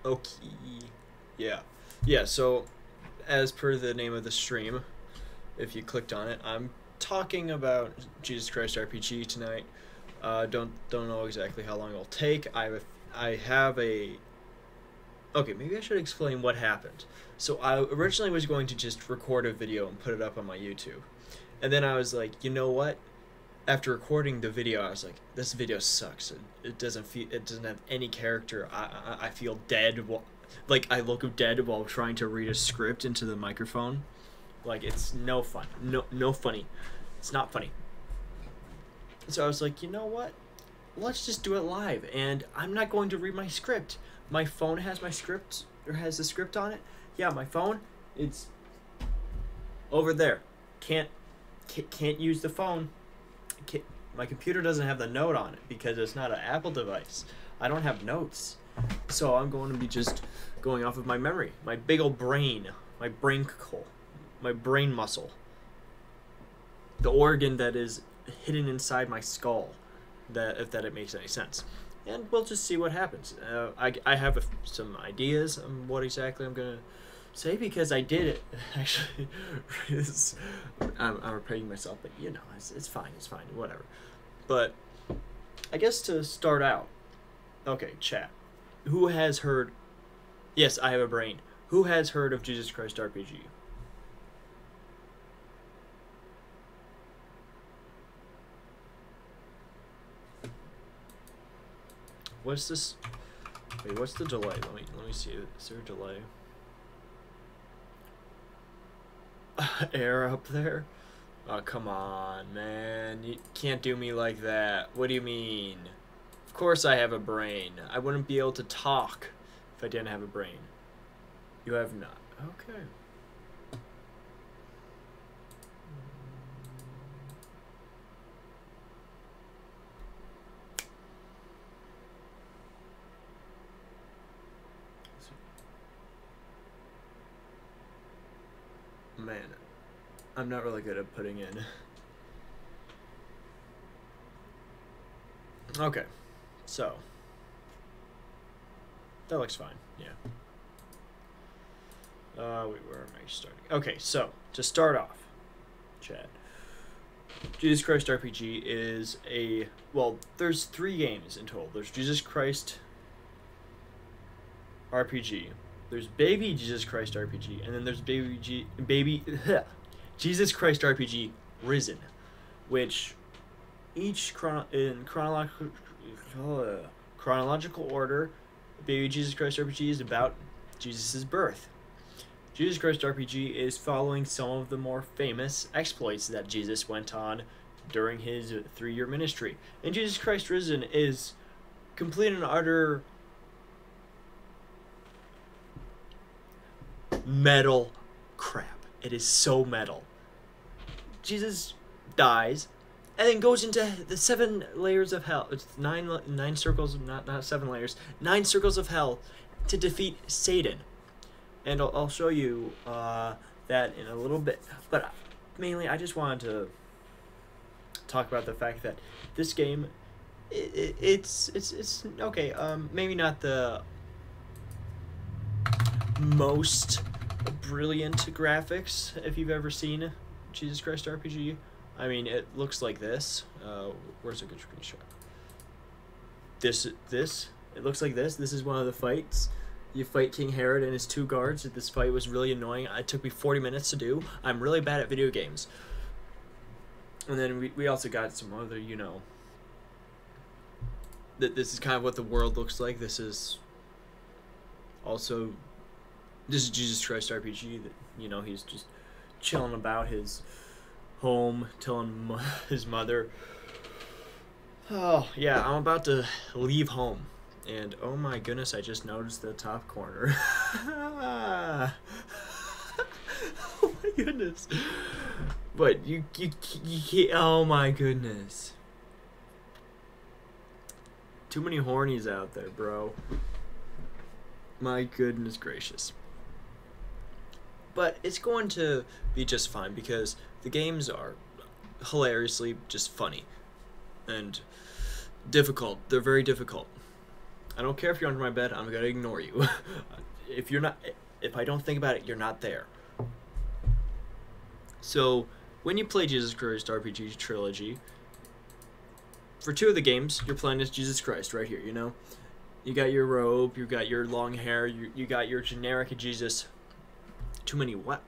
Okay. Yeah. Yeah, so as per the name of the stream, if you clicked on it, I'm talking about Jesus Christ RPG tonight. Don't know exactly how long it'll take. I have a Okay, maybe I should explain what happened. So I originally was going to just record a video and put it up on my YouTube. And then I was like, you know what? After recording the video, I was like, this video sucks. It doesn't have any character. I feel dead. Like I look dead while trying to read a script into the microphone. Like it's no fun. No funny. It's not funny. So I was like, you know what? Let's just do it live. And I'm not going to read my script. My phone has my script, or has the script on it. Yeah, my phone, it's over there. Can't use the phone. My computer doesn't have the note on it because it's not an Apple device. I don't have notes. So I'm going to be just going off of my memory, my big old brain, my braincle, my brain muscle, the organ that is hidden inside my skull, if that makes any sense. And we'll just see what happens. I have some ideas on what exactly I'm gonna say because I did it. Actually, I'm repeating myself, but you know, it's fine, whatever. But I guess to start out, okay, chat. Who has heard? Yes, I have a brain. Who has heard of Jesus Christ RPG? What's this? Wait, what's the delay? Let me see. Is there a delay? Air up there? Oh, come on, man. You can't do me like that. What do you mean? Of course I have a brain. I wouldn't be able to talk if I didn't have a brain. You have not. Okay. Man, I'm not really good at putting in. Okay, so that looks fine. Yeah. Wait, where am I starting? Okay, so to start off, Chad, Jesus Christ RPG is there's 3 games in total. There's Jesus Christ RPG. There's Baby Jesus Christ RPG, and then there's Jesus Christ RPG Risen, which each in chronological order, Baby Jesus Christ RPG is about Jesus' birth. Jesus Christ RPG is following some of the more famous exploits that Jesus went on during his 3-year ministry. And Jesus Christ Risen is complete and utter metal crap. It is so metal. Jesus dies and then goes into the 7 layers of hell. It's nine circles, not 7 layers. 9 circles of hell to defeat Satan. And I'll show you that in a little bit. But mainly, I just wanted to talk about the fact that this game, it's okay. Maybe not the most brilliant graphics if you've ever seen Jesus Christ RPG. I mean, it looks like this. Where's a good screenshot? This it looks like this. This is one of the fights. You fight King Herod and his 2 guards. This fight was really annoying. It took me 40 minutes to do. I'm really bad at video games. And then we also got some other, you know, this is kind of what the world looks like. This is Jesus Christ RPG. That, you know, he's just chilling about his home, telling his mother, oh yeah, I'm about to leave home. And oh my goodness, I just noticed the top corner. Oh my goodness. But you oh my goodness. Too many hornies out there, bro. My goodness gracious. But it's going to be just fine because the games are hilariously just funny and difficult. They're very difficult. I don't care if you're under my bed. I'm gonna ignore you. If you're not, if I don't think about it, you're not there. So when you play Jesus Christ RPG Trilogy, for 2 of the games, you're playing as Jesus Christ right here. You know, you got your robe, you got your long hair, you got your generic Jesus. Too many what?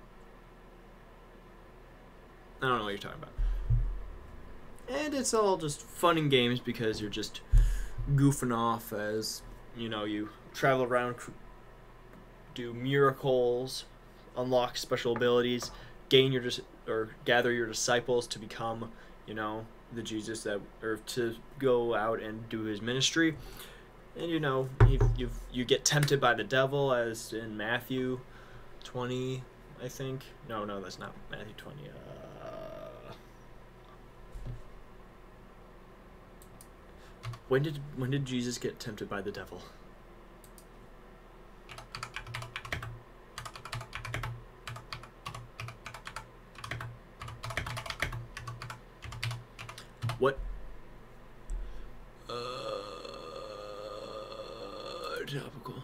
I don't know what you're talking about. And it's all just fun and games because you're just goofing off as, you know, you travel around, do miracles, unlock special abilities, gather your disciples to become, you know, the Jesus that, or to go out and do his ministry. And you know, you get tempted by the devil, as in Matthew 20, I think. No, that's not Matthew 20. When did Jesus get tempted by the devil? What? Topical.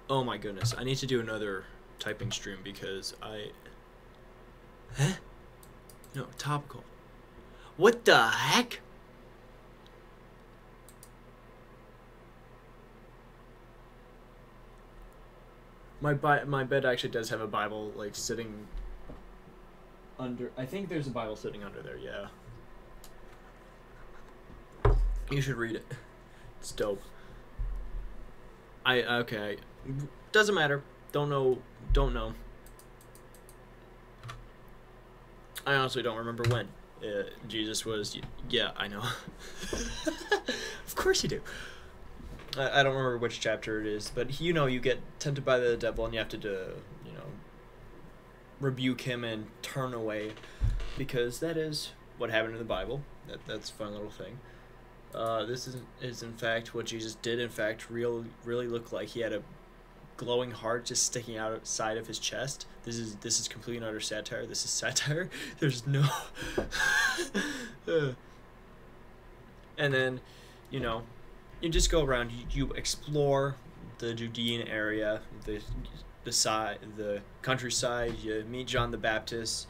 Oh my goodness, I need to do another typing stream because Huh? No, topical. What the heck? My bed actually does have a Bible, like, sitting under. I think there's a Bible sitting under there, yeah. You should read it. It's dope. Okay. Doesn't matter. Don't know. I honestly don't remember when Jesus was. Yeah, I know. Of course you do. I don't remember which chapter it is, but you know, you get tempted by the devil and you have to, you know, rebuke him and turn away, because that is what happened in the Bible. That's a fun little thing. This is in fact what Jesus did. In fact, really look like. He had a glowing heart just sticking outside of his chest. This is complete and utter satire. This is satire. There's no. And then, you know, you just go around. You explore the Judean area, the countryside. You meet John the Baptist.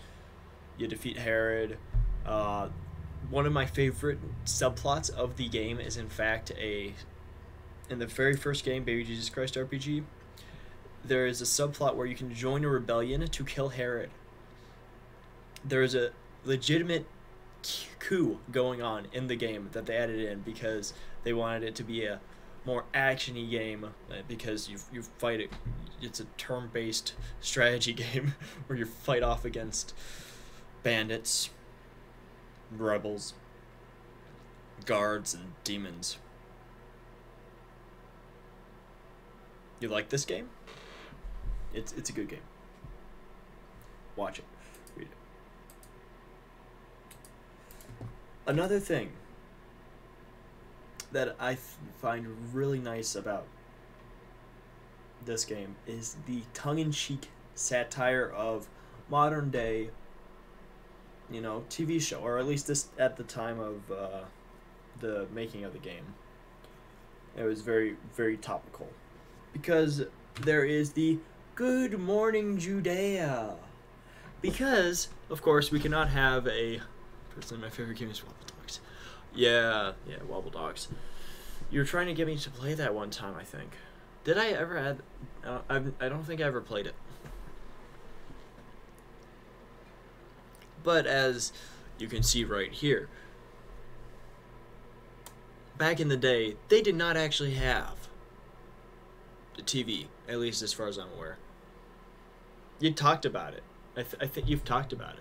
You defeat Herod. One of my favorite subplots of the game is, in fact, in the very first game, Baby Jesus Christ RPG, there is a subplot where you can join a rebellion to kill Herod. There is a legitimate coup going on in the game that they added in because they wanted it to be a more action-y game, because you fight it. It's a turn-based strategy game where you fight off against bandits, rebels, guards, and demons. You like this game? It's a good game. Watch it. Read it. Another thing that I find really nice about this game is the tongue-in-cheek satire of modern day, you know, TV show, or at least this at the time of the making of the game. It was very, very topical, because there is the Good Morning Judea. Because, of course, we cannot have a. Personally, my favorite game is Wobble Dogs. Yeah, Wobble Dogs. You were trying to get me to play that one time, I think. Did I ever add? I don't think I ever played it. But as you can see right here, back in the day, they did not actually have the TV, at least as far as I'm aware. You talked about it. I think you've talked about it.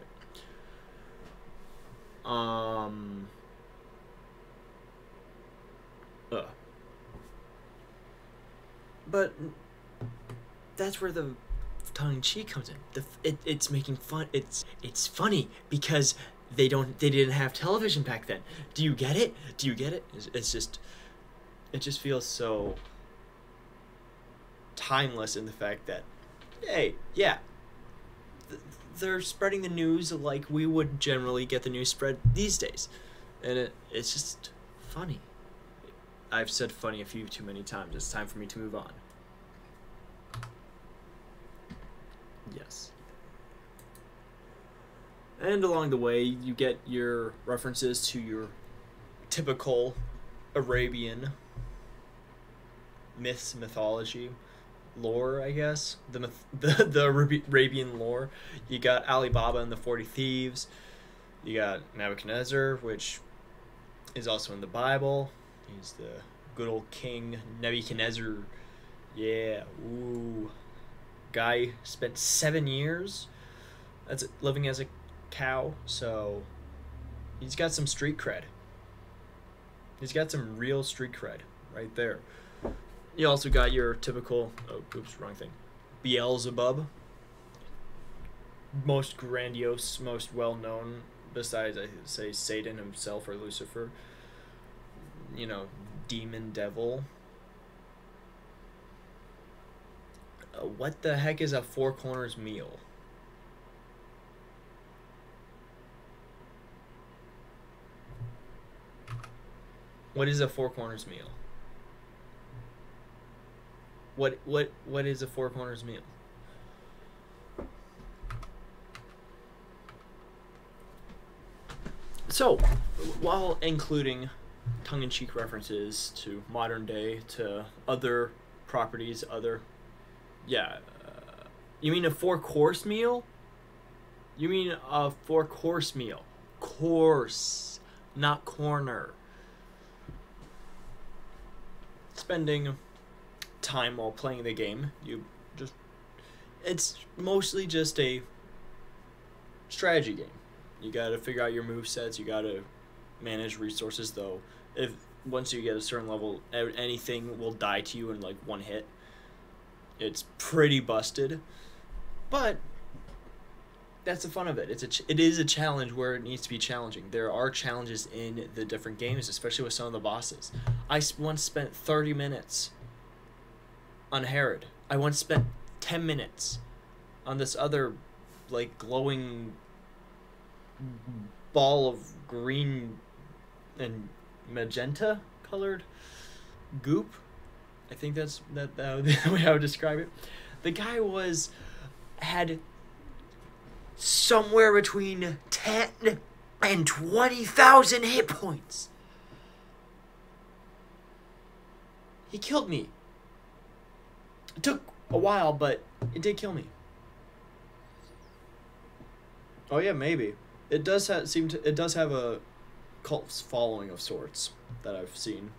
But that's where the tongue-in-cheek comes in. It's making fun. It's funny because they didn't have television back then. Do you get it? It's just, it just feels so timeless in the fact that, hey, yeah, they're spreading the news like we would generally get the news spread these days. And it's just funny. I've said funny a few too many times. It's time for me to move on. Yes. And along the way, you get your references to your typical Arabian myths, mythology, lore, I guess. The Arabian lore. You got Alibaba and the 40 Thieves. You got Nebuchadnezzar, which is also in the Bible. He's the good old king Nebuchadnezzar. Yeah, ooh. Guy spent 7 years living as a cow, so he's got some street cred. He's got some real street cred right there. You also got your typical, wrong thing, Beelzebub. Most grandiose, most well-known, besides, I say, Satan himself or Lucifer. You know, demon devil. What the heck is a Four Corners meal? What is a Four Corners meal? What is a Four Corners meal? So, while including tongue-in-cheek references to modern day, to other properties, you mean a four-course meal? You mean a four-course meal. Course, not corner. Spending time while playing the game, it's mostly just a strategy game. You gotta figure out your movesets, you gotta manage resources, though. Once you get a certain level, anything will die to you in like one hit. It's pretty busted, but that's the fun of it. It is a challenge where it needs to be challenging. There are challenges in the different games, especially with some of the bosses. I once spent 30 minutes on Herod. I once spent 10 minutes on this other, like, glowing ball of green and magenta colored goop. I think that's the way I would describe it. The guy had somewhere between 10 and 20,000 hit points. He killed me. It took a while, but it did kill me. Oh yeah, maybe. It does have a cult following of sorts that I've seen.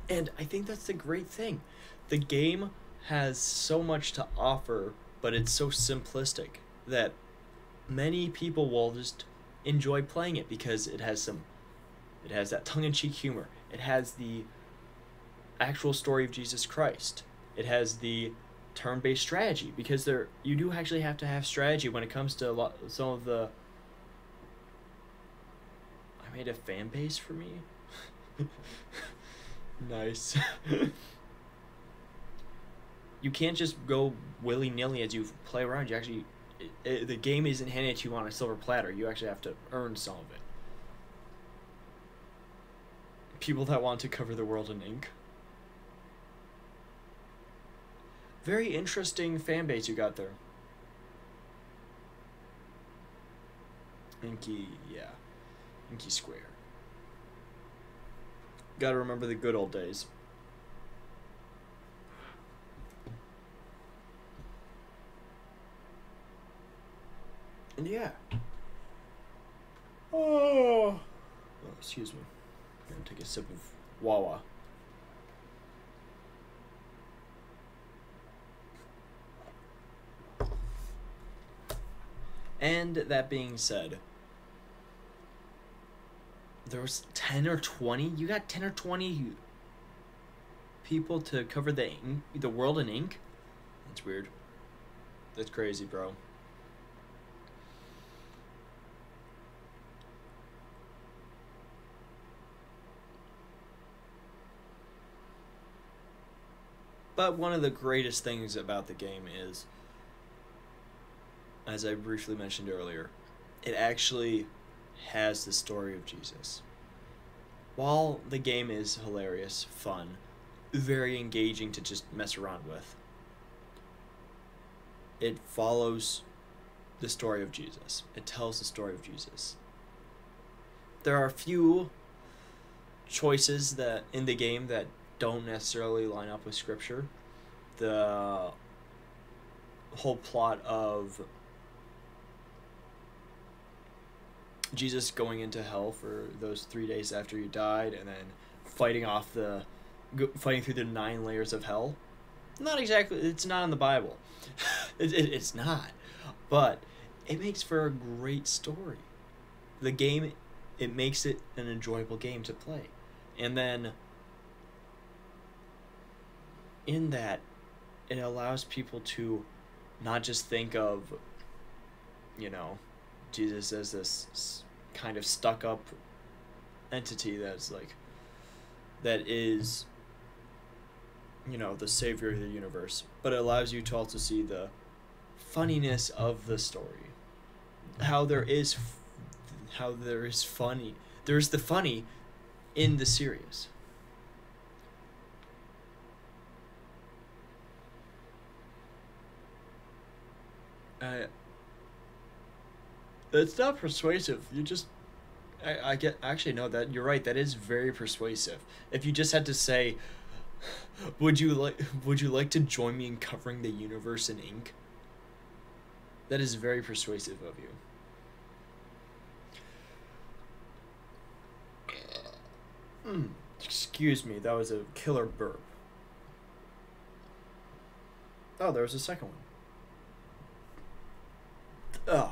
And I think that's the great thing. The game has so much to offer, but it's so simplistic that many people will just enjoy playing it because it has that tongue-in-cheek humor. It has the actual story of Jesus Christ. It has the turn-based strategy, because you do actually have to have strategy when it comes to some of the... I made a fan base for me? Nice. You can't just go willy-nilly as you play around. You actually... the game isn't handed to you on a silver platter. You actually have to earn some of it. People that want to cover the world in ink. Very interesting fan base you got there. Inky, yeah. Inky Square. Gotta remember the good old days. And yeah. Oh, excuse me. I'm gonna take a sip of Wawa. And that being said, there was 10 or 20. You got 10 or 20 people to cover the world in ink? That's weird. That's crazy, bro. But one of the greatest things about the game is, as I briefly mentioned earlier, it actually has the story of Jesus. While the game is hilarious, fun, very engaging to just mess around with, it follows the story of Jesus. It tells the story of Jesus. There are a few choices that in the game that don't necessarily line up with scripture. The whole plot of Jesus going into hell for those 3 days after he died, and then fighting through the 9 layers of hell. Not exactly. It's not in the Bible. It's not, but it makes for a great story. The game, it makes it an enjoyable game to play, and then in that, it allows people to not just think of, Jesus as this kind of stuck-up entity that is, the savior of the universe, but it allows you to also see the funniness of the story. How there's the funny in the serious. It's not persuasive. I get actually no, that you're right. That is very persuasive. If you just had to say, would you like to join me in covering the universe in ink? That is very persuasive of you. Excuse me, that was a killer burp. Oh, there was a second one. Oh.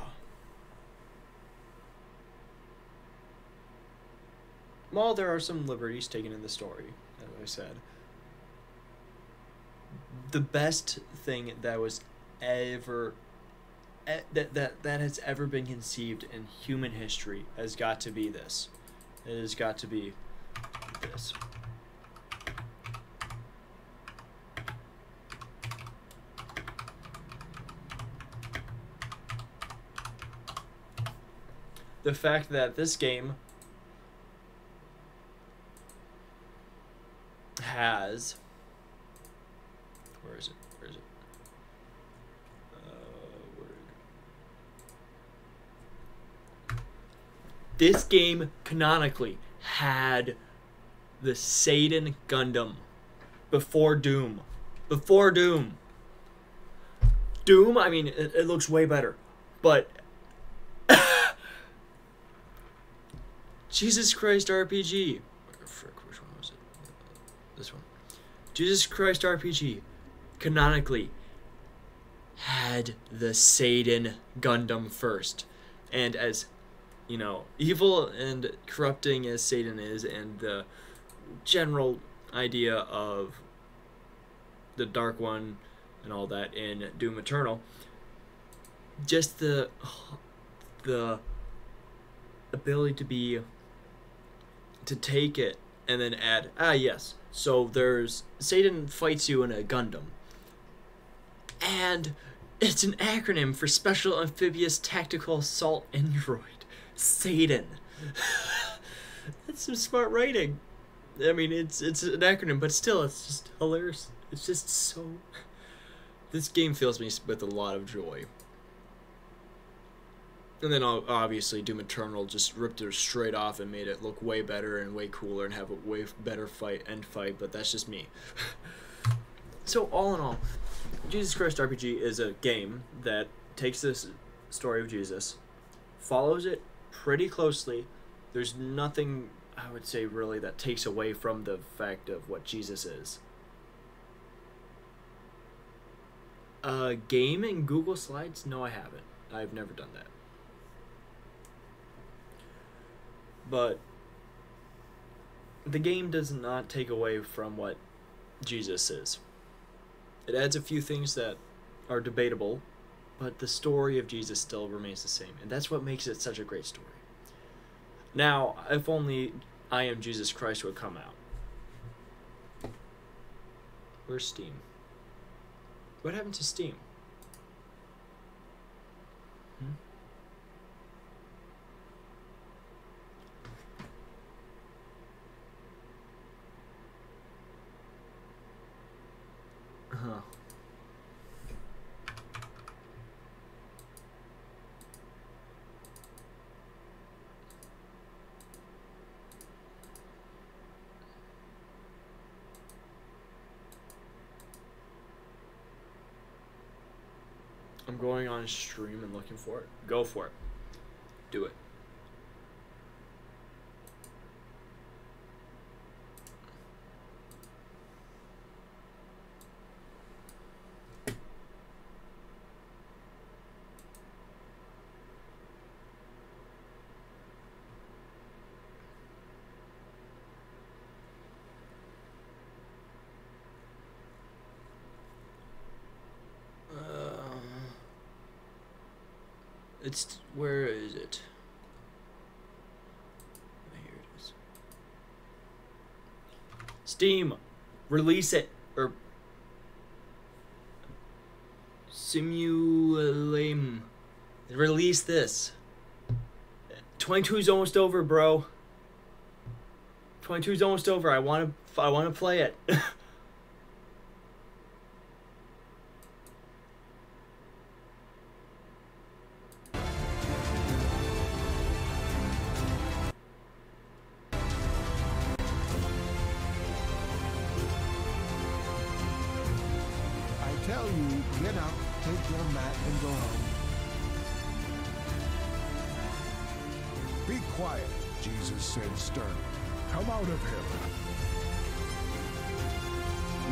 Well, there are some liberties taken in the story, as I said. The best thing that was ever that has ever been conceived in human history has got to be this. It has got to be this. The fact that this game has... Where is it? This game canonically had the Satan Gundam before Doom. Doom, I mean, it looks way better, but Jesus Christ RPG. Frick, which one was it? This one. Jesus Christ RPG canonically had the Satan Gundam first. And as, evil and corrupting as Satan is, and the general idea of the Dark One and all that in Doom Eternal, just the ability to take it and then add, yes, so there's Satan fights you in a Gundam, and it's an acronym for Special Amphibious Tactical Assault Android. Satan. That's some smart writing. I mean, it's an acronym, but still, it's just hilarious. It's just so... This game fills me with a lot of joy. And then obviously Doom Eternal just ripped it straight off and made it look way better and way cooler and have a way better end fight, but that's just me. So all in all, Jesus Christ RPG is a game that takes this story of Jesus, follows it pretty closely. There's nothing, I would say, really that takes away from the fact of what Jesus is. A game in Google Slides? No, I haven't. I've never done that. But the game does not take away from what Jesus is. It adds a few things that are debatable, but the story of Jesus still remains the same, and that's what makes it such a great story. Now, if only I Am Jesus Christ would come out. Where's Steam? What happened to Steam? I'm going on stream and looking for it. Go for it. Do it. It's, where is it? Here it is. Steam, release it, or Simulame, release this. 22's almost over, bro. 22's almost over. I want to play it. Tell you, get up, take your mat, and go home. Be quiet, Jesus said sternly. Come out of him.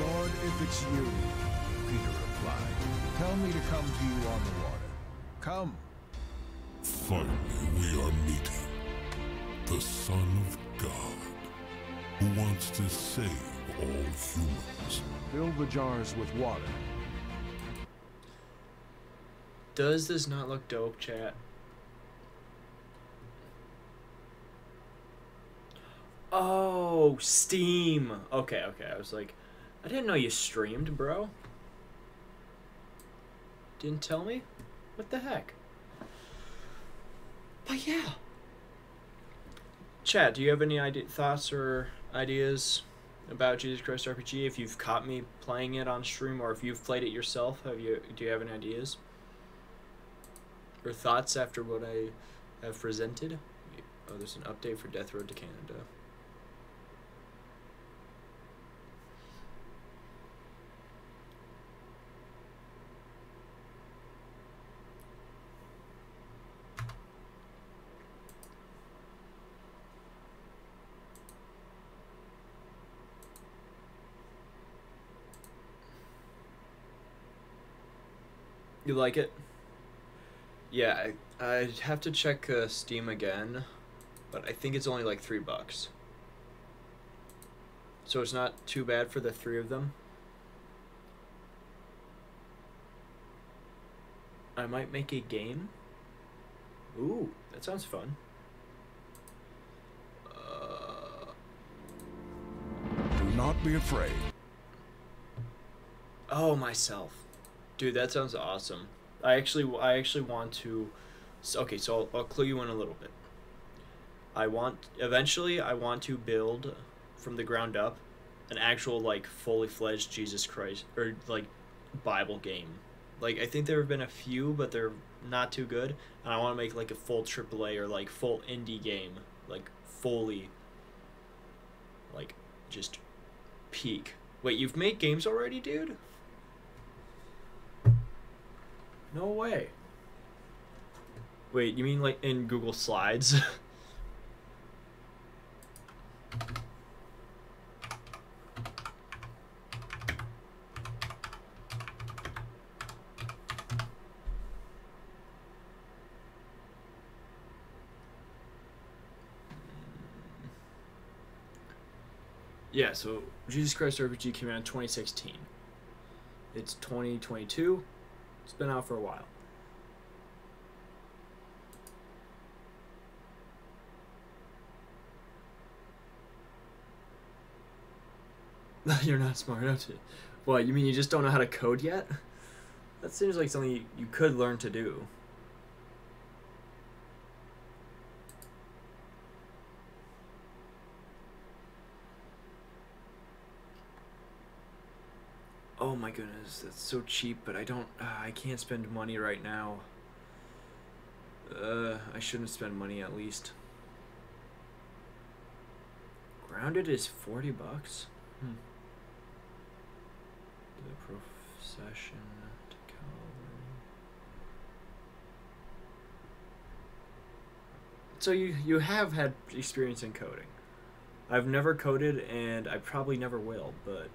Lord, if it's you, Peter replied, tell me to come to you on the water. Come. Finally, we are meeting. The Son of God, who wants to save all humans. Fill the jars with water. Does this not look dope, chat? Oh, Steam. Okay, okay. I was like, I didn't know you streamed, bro. Didn't tell me? What the heck? But yeah. Chat, do you have any thoughts or ideas about Jesus Christ RPG? If you've caught me playing it on stream, or if you've played it yourself, do you have any ideas or thoughts after what I have presented? Oh, there's an update for Death Road to Canada. You like it? Yeah, I have to check Steam again, but I think it's only like $3. So it's not too bad for the three of them. I might make a game. Ooh, that sounds fun. Do not be afraid. Oh, myself. Dude, that sounds awesome. I actually want to. Okay, so I'll clue you in a little bit. Eventually I want to build from the ground up an actual like fully fledged Jesus Christ or like Bible game. Like I think there have been a few, but they're not too good, and I want to make like a full AAA or like full indie game, like fully like just peak. Wait, you've made games already, dude? No way. Wait, you mean like in Google Slides? Yeah, so Jesus Christ RPG came out in 2016. It's 2022. It's been out for a while. You're not smart enough to... What, you mean you just don't know how to code yet? That seems like something you could learn to do. Oh my goodness, that's so cheap, but I can't spend money right now. I shouldn't spend money at least. Grounded is $40? The procession to Calvary. So you have had experience in coding. I've never coded, and I probably never will, but...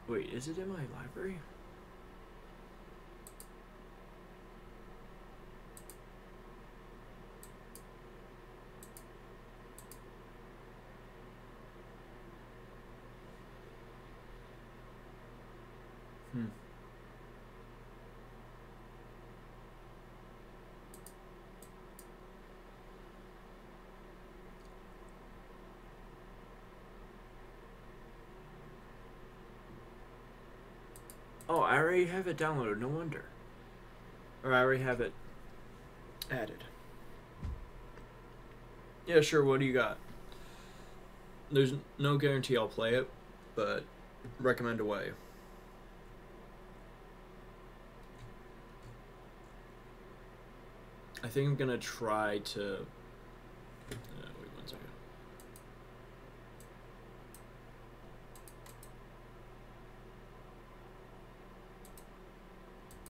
Wait, is it in my library? Hmm. Oh, I already have it downloaded, no wonder. Or I already have it added. Yeah, sure, what do you got? There's no guarantee I'll play it, but recommend away. I think I'm gonna try to